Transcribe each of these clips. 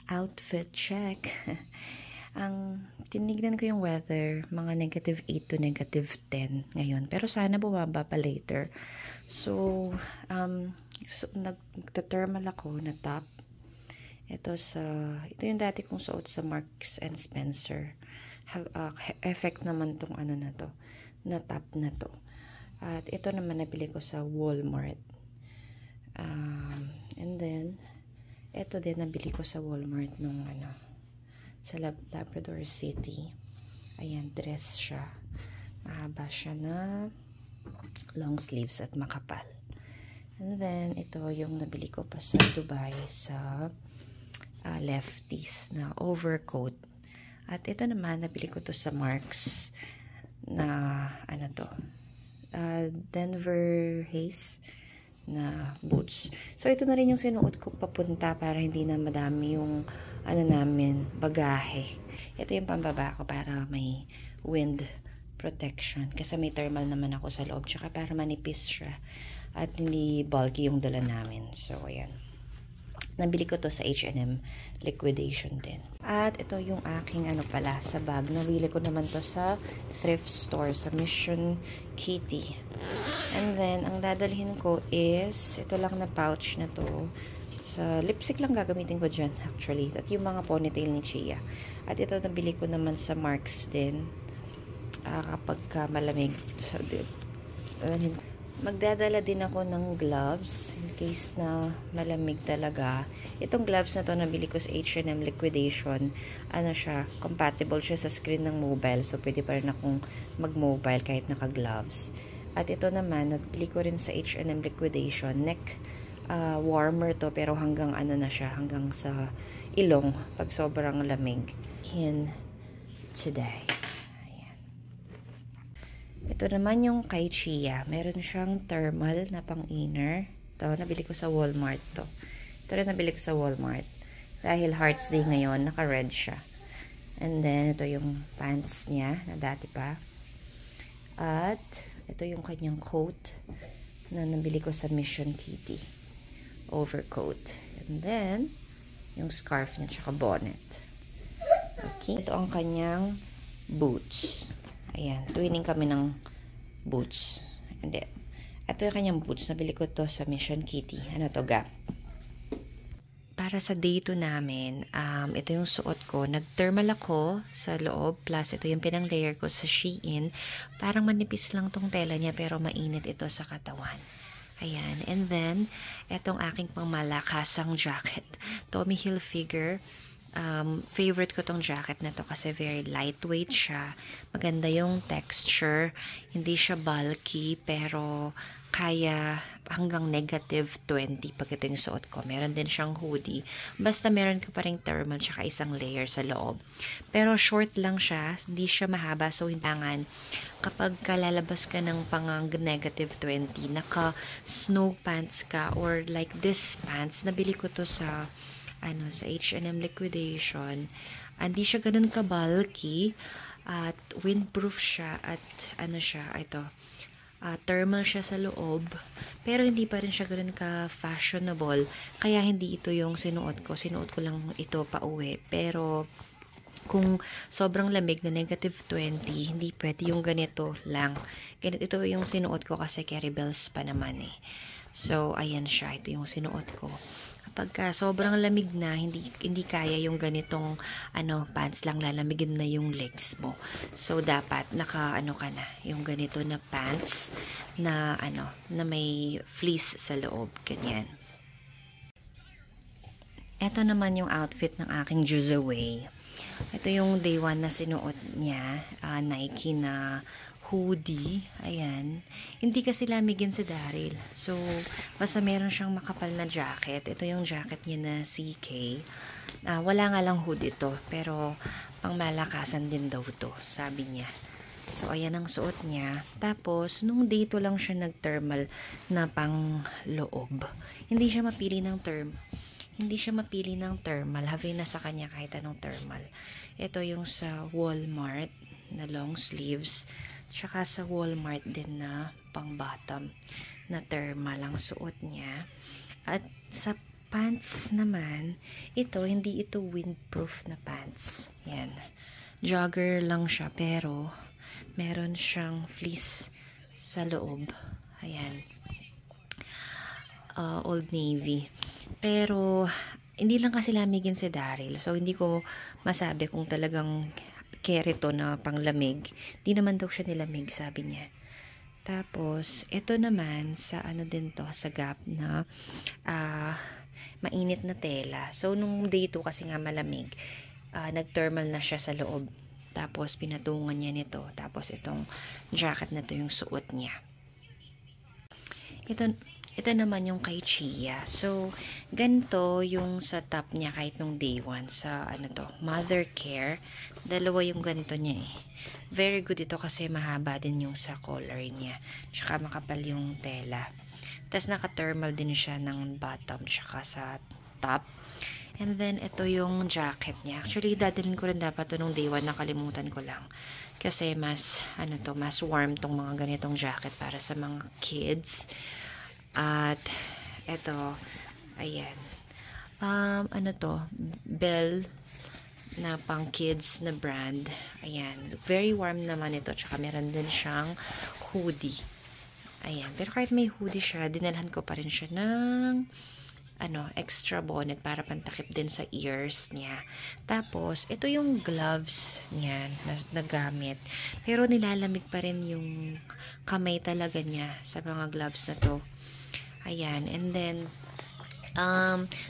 Outfit check. Tinignan ko yung weather, mga -8 to -10 ngayon. Pero sana bumaba pa later. So nagta-thermal ako na top. Ito yung dati kong suot sa Marks and Spencer. Effect naman tong ano na to, na top na to. At ito naman nabili ko sa Walmart. And then ito din nabili ko sa Walmart nung sa Labrador City. Ayan, dress siya. Mahaba siya na long sleeves at makapal. And then ito yung nabili ko pa sa Dubai sa Lefties na overcoat. At ito naman nabili ko to sa Marks na Denver Haze na boots. So ito na rin yung sinuot ko papunta para hindi na madami yung namin bagahe. Ito yung pambaba ko para may wind protection kasi may thermal naman ako sa loob, tsaka para manipis siya at hindi bulky yung dala namin. So ayan, nabili ko to sa H&M liquidation din. At ito yung aking sa bag. Nabili ko naman to sa thrift store sa Mission Kitty. And then ang dadalhin ko is ito lang na pouch na to. Sa lipstick lang gagamitin ko dyan actually. At yung mga ponytail ni Chia. At ito nabili ko naman sa Marks din. Kapag malamig. So, magdadala din ako ng gloves in case na malamig talaga. Itong gloves na to nabili ko sa H&M liquidation. Siya, compatible siya sa screen ng mobile. So, pwede pa rin akong mag-mobile kahit naka-gloves. At ito naman, nabili ko rin sa H&M liquidation. Neck warmer to, pero hanggang na siya, hanggang sa ilong pag sobrang lamig. In today. Ayan. Ito naman yung kay Chia. Meron siyang thermal na pang-inner. Ito, nabili ko sa Walmart to. Ito rin nabili ko sa Walmart. Dahil Hearts Day ngayon, naka-red siya. And then, ito yung pants niya, na dati pa. At, ito yung kanyang coat na nabili ko sa Mission Kitty. Overcoat. And then, yung scarf niya, tsaka bonnet. Okay. Ito ang kanyang boots. Ayan. Twinning kami ng boots. Hindi. Ito yung kanyang boots. Nabili ko to sa Mission Kitty. Gap. Para sa day 2 namin, ito yung suot ko. Nag-thermal ako sa loob. Plus, ito yung pinang-layer ko sa Shein. Parang manipis lang tong tela niya, pero mainit ito sa katawan. Ayan. And then, etong aking pangmalakasang jacket. Tommy Hilfiger. Favorite ko tong jacket na to kasi very lightweight siya. Maganda yung texture. Hindi siya bulky, pero kaya hanggang -20 pag ito yung suot ko. Meron din siyang hoodie. Basta meron ka pa rin thermal tsaka isang layer sa loob. Pero short lang siya. Hindi siya mahaba. So, hintangan kapag lalabas ka ng pang -20, naka-snow pants ka or like this pants. Nabili ko to sa sa H&M liquidation. Hindi siya ganun ka-bulky at windproof siya at ito. Thermal siya sa loob, pero hindi pa rin siya ganoon ka-fashionable, kaya hindi ito yung sinuot ko. Sinuot ko lang ito pa uwi, pero kung sobrang lamig na -20, hindi pwede yung ganito lang. Ito yung sinuot ko kasi carry bells pa naman eh. So, ayan siya. Ito yung sinuot ko. Kapag sobrang lamig na, hindi kaya yung ganitong pants lang, lalamigin na yung legs mo. So, dapat ka na, yung ganito na pants na na may fleece sa loob. Ganyan. Ito naman yung outfit ng aking Juzaway. Ito yung day 1 na sinuot niya. Nike na hoodie. Ayan. Hindi kasi lamigin si Daryl. So, basta meron siyang makapal na jacket. Ito yung jacket niya na CK. Wala nga lang hood ito. Pero, pang malakasan din daw to. Sabi niya. So, ayan ang suot niya. Tapos, nung dito lang siya nag-thermal na pang loob. Hindi siya mapili ng thermal. Habi na sa kanya kahit anong thermal. Ito yung sa Walmart na long sleeves. Tsaka sa Walmart din na pang bottom na thermal ang suot niya. At sa pants naman, hindi ito windproof na pants. Yan. Jogger lang siya, pero meron siyang fleece sa loob. Ayan. Old Navy. Pero, hindi lang kasi lamigin si Daryl. So, hindi ko masabi kung talagang carry to na panglamig. Di naman daw siya nilamig, sabi niya. Tapos, ito naman, sa ano din to, sa Gap na mainit na tela. So, nung day 2 kasi nga malamig, nag-thermal na siya sa loob. Tapos, pinatungan niya nito. Tapos, itong jacket na to yung suot niya. Ito naman yung kay Chia. So, ganito yung sa top niya kahit nung day 1 sa Mother Care. Dalawa yung ganito niya eh. Very good ito kasi mahaba din yung sa collar niya. Tsaka makapal yung tela. Tapos naka-thermal din siya ng bottom tsaka sa top. And then, ito yung jacket niya. Actually, dadalhin ko rin dapat ito nung day 1. Nakalimutan ko lang. Kasi mas, mas warm tong mga ganitong jacket para sa mga kids. At, ito, ayan. Bell na pang kids na brand. Ayan. Very warm naman ito. Tsaka meron din siyang hoodie. Ayan. Pero kahit may hoodie siya, dinalhan ko pa rin siya ng extra bonnet para pantakip din sa ears niya. Tapos, ito yung gloves niya na gamit. Pero nilalamig pa rin yung kamay talaga niya sa mga gloves na to. Ayan. And then,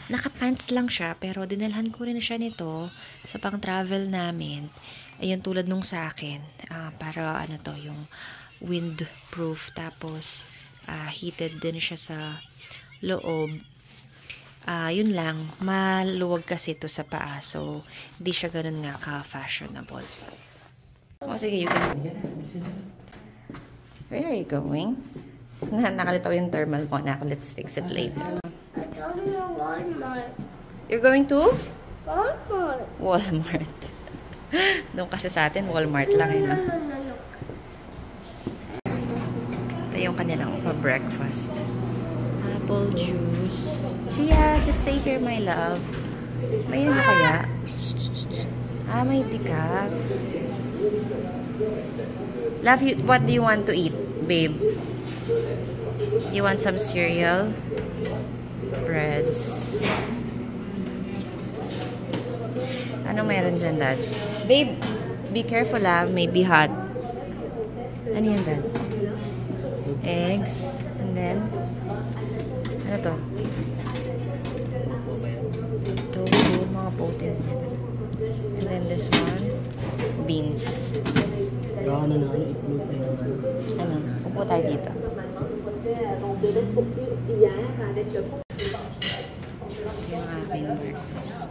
naka-pants lang siya, pero dinalhan ko rin siya nito sa pang-travel namin. Ayun, tulad nung sa akin. Para, yung windproof. Tapos, heated din siya sa loob. Yun lang. Maluwag kasi ito sa paa. So, hindi siya ganun nga ka-fashionable. Sige, you can... Where are you going? Nakalitaw yung thermal mo. Let's fix it later. I'm going to Walmart. You're going to? Walmart. Walmart. Doon kasi sa atin, Walmart lang. No. Ito yung kanilang pa-breakfast. Apple juice. Chia, just stay here, my love. May ano kaya? May decaf. Love, what do you want to eat, babe? You want some cereal? Breads. Ano meron dyan, Dad? Babe, be careful may be hot. Ano yan, Dad? Eggs. And then, ano to? Tofu, mga protein. And then this one, beans. Ano? Upo tayo dito. Yung aking breakfast.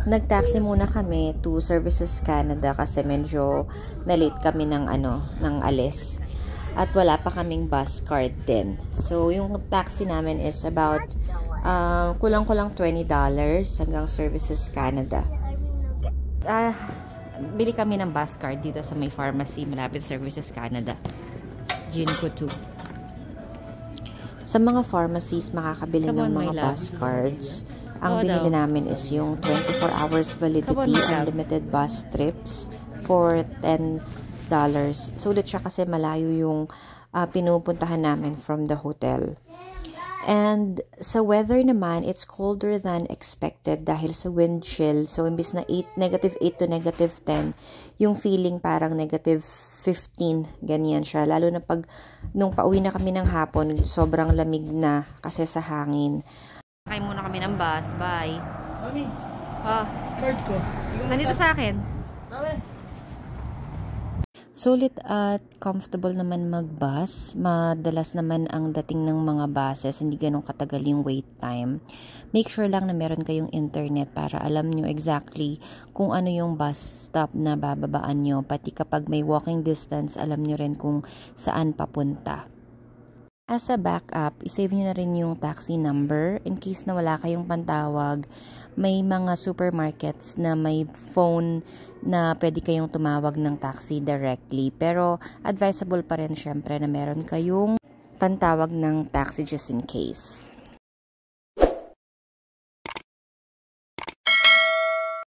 Nag-taxi muna kami to Services Canada kasi medyo na-late kami ng alis. At wala pa kaming bus card din. So, yung taxi namin is about kulang-kulang $20 hanggang Services Canada. Bili kami ng bus card dito sa may pharmacy malapit Services Canada. Ginko 2. Sa mga pharmacies, makakabili ng mga bus cards. Ang binili namin is yung 24 hours validity unlimited bus trips for $10. Sulit siya kasi malayo yung pinupuntahan namin from the hotel. And sa weather naman, it's colder than expected dahil sa wind chill. So, imbis na -8 to -10, yung feeling parang -15, ganyan siya. Lalo na nung pauwi na kami ng hapon, sobrang lamig na kasi sa hangin. Sakay muna kami ng bus. Bye. Mami, Card ko. Nandito sa akin. Mami. Sulit at comfortable naman mag-bus. Madalas naman ang dating ng mga buses, hindi ganun katagal yung wait time. Make sure lang na meron kayong internet para alam nyo exactly kung ano yung bus stop na bababaan nyo. Pati kapag may walking distance, alam nyo rin kung saan papunta. As a backup, isave nyo na rin yung taxi number in case na wala kayong pantawag. May mga supermarkets na may phone na pwede kayong tumawag ng taxi directly. Pero advisable pa rin syempre na meron kayong pantawag ng taxi just in case.